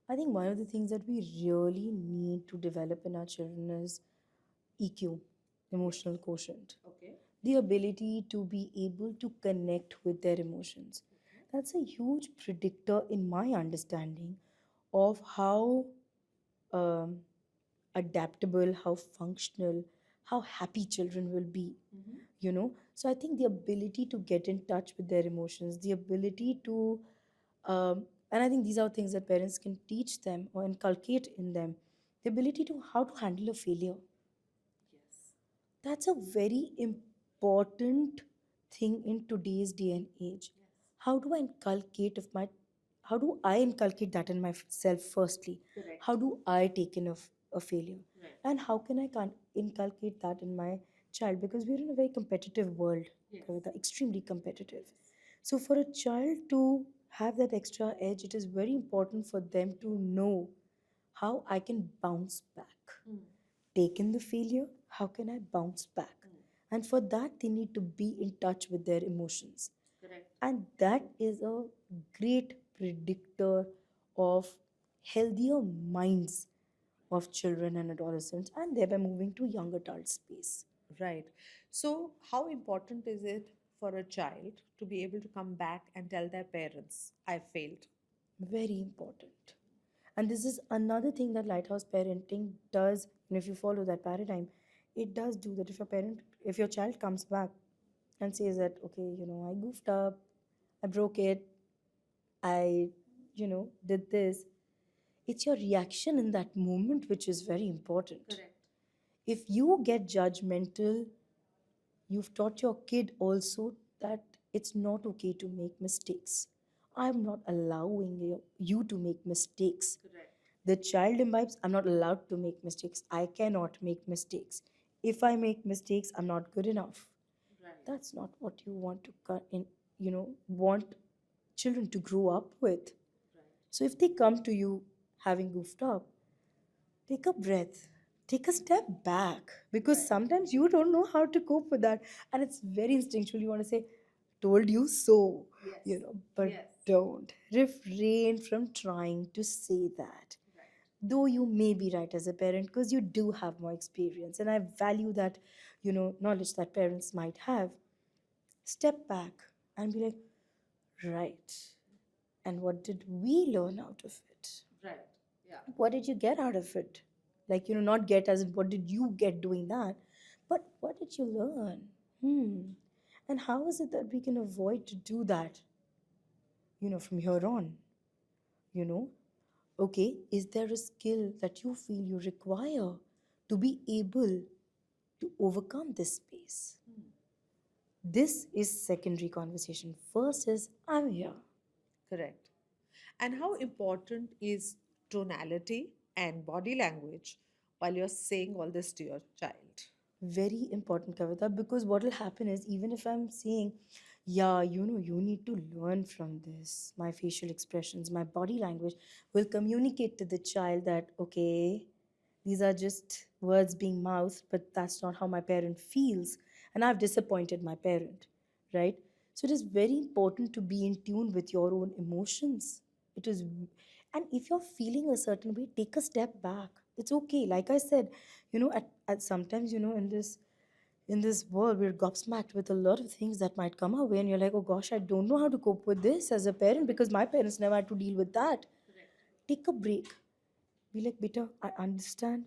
I think one of the things that we really need to develop in our children is EQ, emotional quotient, the ability to be able to connect with their emotions. That's a huge predictor, in my understanding, of how um, adaptable, how functional, how happy children will be. So I think the ability to get in touch with their emotions, the ability to, and I think these are things that parents can teach them or inculcate in them, the ability to how to handle a failure. That's a very important thing in today's day and age. How do I inculcate of my how do I inculcate that in myself firstly? How do I take in a failure? And how can I inculcate that in my child? Because we're in a very competitive world, Kavita, extremely competitive. So for a child to have that extra edge, it is very important for them to know how I can bounce back. Taken the failure, how can I bounce back? And for that, they need to be in touch with their emotions. And that is a great predictor of healthier minds of children and adolescents, and thereby moving to young adult space. Right. So, how important is it for a child to be able to come back and tell their parents, I failed? Very important. And this is another thing that lighthouse parenting does. And if you follow that paradigm, it does do that. If your child comes back and says that, okay, I goofed up, I broke it, I, did this, it's your reaction in that moment which is very important. If you get judgmental, you've taught your kid also that it's not okay to make mistakes. I'm not allowing you to make mistakes. The child imbibes, I'm not allowed to make mistakes. I cannot make mistakes. If I make mistakes, I'm not good enough. That's not what you want to want children to grow up with. So if they come to you having goofed up, take a breath, take a step back, because sometimes you don't know how to cope with that, and it's very instinctual. You want to say, told you so, but don't refrain from trying to say that. Though you may be right as a parent, because you do have more experience, and I value that, knowledge that parents might have. Step back and be like, right, and what did we learn out of it? What did you get out of it? Like, not get as in what did you get doing that, but what did you learn? And how is it that we can avoid to do that, from here on? You know, okay, is there a skill that you feel you require to be able to overcome this space? This is secondary conversation. First is, I'm here. Correct. And how important is tonality and body language while you're saying all this to your child? Very important, Kavita, because what will happen is, even if I'm saying, yeah, you need to learn from this, my facial expressions, my body language will communicate to the child that, okay, these are just words being mouthed, but that's not how my parent feels, and I've disappointed my parent, right? So it is very important to be in tune with your own emotions. It is, and if you're feeling a certain way, take a step back. It's okay. Like I said, at sometimes, in this world, we're gobsmacked with a lot of things that might come our way, and you're like, oh gosh, I don't know how to cope with this as a parent because my parents never had to deal with that. Take a break. Be like, beta, I understand.